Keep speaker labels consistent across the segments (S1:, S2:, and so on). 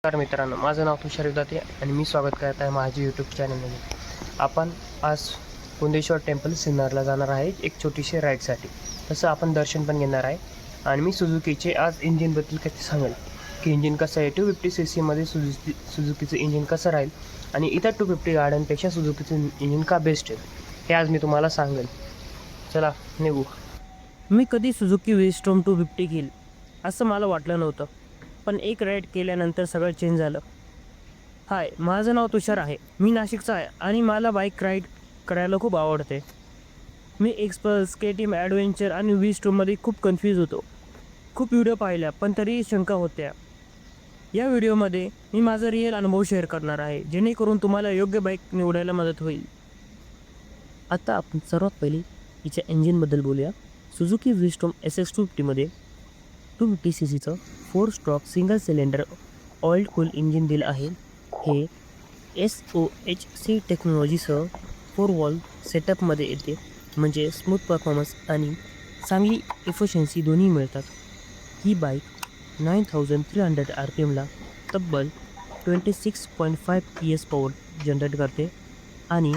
S1: नमस्कार मित्रांनो, माझं नाव तुषार विदाते आणि मी स्वागत करत आहे माझ्या यूट्यूब चॅनलमध्ये. आपण आज कुंदेश्वर टेम्पल सिन्नरला जाणार आहे एक छोटीशी राईडसाठी. तसं आपण दर्शन पण घेणार आहे आणि मी सुझुकीचे आज इंजिनबद्दल काही सांगेल की इंजिन कसं आहे. 250cc सुझुकीचं इंजिन कसं राहील आणि इतर 250 गाड्यांपेक्षा सुझुकीचं इंजिन का बेस्ट आहे हे आज मी तुम्हाला सांगेल. चला निघू. मी कधी सुझुकी विस्टॉम 250 घेईल असं मला वाटलं नव्हतं, पण एक राईड केल्यानंतर सगळं चेंज झालं. हाय, माझं नाव तुषार आहे. मी नाशिकचा आहे आणि मला बाईक राईड करायला खूप आवडते. मी एक्सपल्स, KTM ॲडव्हेंचर आणि विस्टॉममध्ये खूप कन्फ्यूज होतो. खूप व्हिडिओ पाहिल्या पण तरीही शंका होत्या. या व्हिडिओमध्ये मी माझा रिअल अनुभव शेअर करणार आहे, जेणेकरून तुम्हाला योग्य बाईक निवडायला मदत होईल. आता आपण सर्वात पहिले हिच्या इंजिनबद्दल बोलूया. सुझुकी विस्टॉम SX250मध्ये 250cc 4 stroke single cylinder oil cool engine दिलं आहे. हे SOHC टेक्नॉलॉजीसह 4 व्हॉल्व सेटअपमध्ये येते, म्हणजे स्मूथ परफॉर्मन्स आणि चांगली इफिशियन्सी दोन्ही मिळतात. ही बाईक 9300 RPMला तब्बल 26.5 PS पॉवर जनरेट करते आणि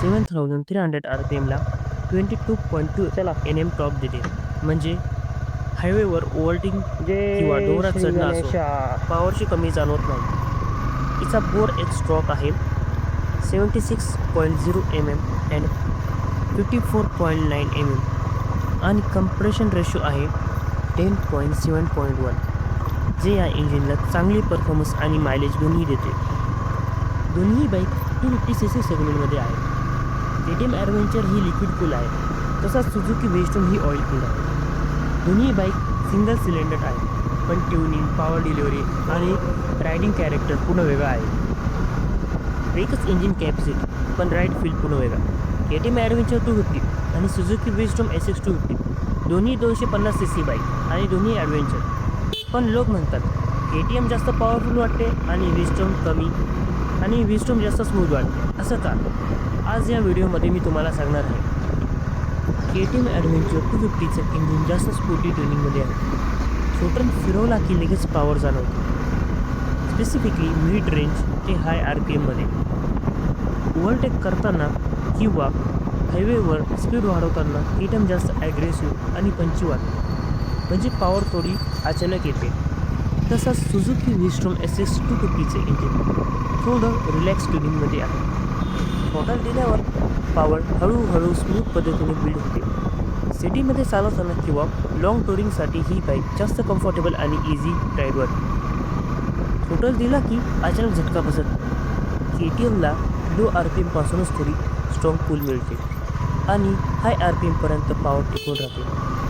S1: 7300 RPMला 22.2 Nm टॉप देते, म्हणजे हायवेवर ओव्हरटेकिंग किंवा डोंगरात चढणं असो पॉवरची कमी जाणवत नाही. हिचा बोर एक स्ट्रोक आहे 76.0 mm अँड 54.9 mm आणि कंप्रेशन रेशो आहे 10.7.1, जे या इंजिनला चांगली परफॉर्मन्स आणि मायलेज दोन्ही देते. दोन्ही बाईक 250cc सेगमेंटमध्ये आहे. KTM ॲडव्हेंचर ही लिक्विड कूल आहे, तसाच सुझुकी विस्टॉम ही ऑइल कूल आहे. दोन्ही बाईक सिंगल सिलेंडर आहे, पण ट्युनिंग, पॉवर डिलिव्हरी आणि रायडिंग कॅरेक्टर पूर्ण वेगळा आहे. एकच इंजिन कॅपॅसिटी पण राईड फील पूर्ण वेगळा. KTM ॲडव्हेंचर 250 आणि सुझुकी विस्टॉम SX250 दोन्ही 250cc बाईक आणि दोन्ही ॲडव्हेंचर. पण लोक म्हणतात KTM जास्त पॉवरफुल वाटते आणि विस्टॉम कमी आणि विस्टॉम जास्त स्मूथ वाटते. असं का? आज या व्हिडिओमध्ये मी तुम्हाला सांगणार आहे. KTM ॲडव्हेंचर 250चं इंजिन जास्त स्पोर्टी ट्युनिंगमध्ये आहे. छोटं फिरवला की लगेच पॉवर जाणवते, स्पेसिफिकली मिड रेंज ते हाय RPMमध्ये. ओव्हरटेक करताना किंवा हायवेवर स्पीड वाढवताना KTM जास्त ॲग्रेसिव्ह आणि पंची वाटते, म्हणजे पॉवर थोडी अचानक येते. तसंच सुझुकी विस्टॉम SX250चे इंजिन थोडं रिलॅक्स ट्युनिंगमध्ये आहे. थ्रॉटल दिल्यावर पॉवर हळूहळू स्मूथ पद्धतीने बिल्ड होते. सिटीमध्ये चालवताना किंवा लाँग टुरिंगसाठी ही बाईक जास्त कम्फर्टेबल आणि इझी राईड वाटते. थ्रॉटल दिला की अचानक झटका बसत. KTMला लो RPMपासूनच थोडी स्ट्रॉंग पूल मिळते आणि हाय RPMपर्यंत पॉवर टिकून राहते,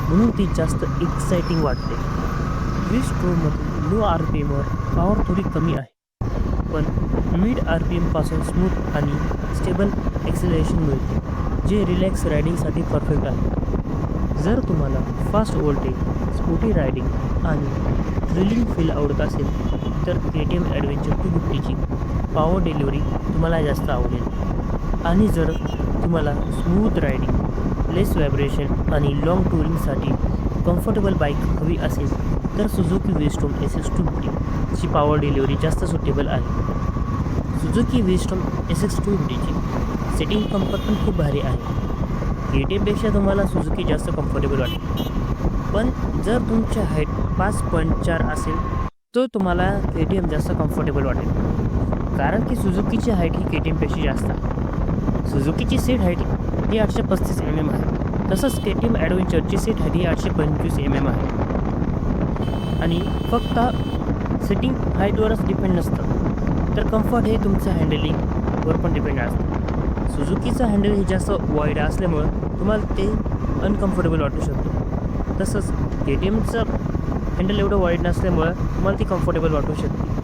S1: म्हणून ती जास्त एक्साइटिंग वाटते. विस्टॉममध्ये लो RPMवर पॉवर थोडी कमी आहे, पण मिड RPMपासून स्मूथ आणि स्टेबल एक्सेलरेशन मिळते, जे रिलॅक्स रायडिंगसाठी परफेक्ट आहे. जर तुम्हाला फास्ट व्होल्टेज, स्पोर्टी रायडिंग आणि थ्रिलिंग फील आवडत असेल तर KTM ॲडव्हेंचर 250ची पॉवर डिलिव्हरी तुम्हाला जास्त आवडेल. आणि जर तुम्हाला स्मूथ रायडिंग, लेस व्हायब्रेशन आणि लाँग टुरिंगसाठी कम्फर्टेबल बाईक हवी असेल तर सुझुकी विस्टॉम SX250ची पॉवर डिलिव्हरी जास्त सुटेबल आहे. सुझुकी विस्टॉम SX250ची सेटिंग कम्फर्ट पण खूप भारी आहे. KTMपेक्षा तुम्हाला सुझुकी जास्त कम्फर्टेबल वाटेल, पण जर तुमची हाईट 5.4 असेल तर तुम्हाला KTM जास्त कम्फर्टेबल वाटेल, कारण की सुझुकीची हाईट ही KTMपेक्षा जास्त आहे. सुझुकीची सीट हाईट ही 835 mm आहे, तसंच KTM ॲडव्हेंचरची सीट हाईट ही 825 mm आहे. आणि फक्त सिटिंग हाईटवरच डिपेंड नसतं, तर कम्फर्ट हे तुमचं हँडलिंगवर पण डिपेंड असतं. सुझुकीचं हँडल हे जास्त वाईड असल्यामुळं तुम्हाला ते अनकम्फर्टेबल वाटू शकतं. तसंच KTMचं हँडल एवढं वाईड नसल्यामुळं तुम्हाला ती कम्फर्टेबल वाटू शकते.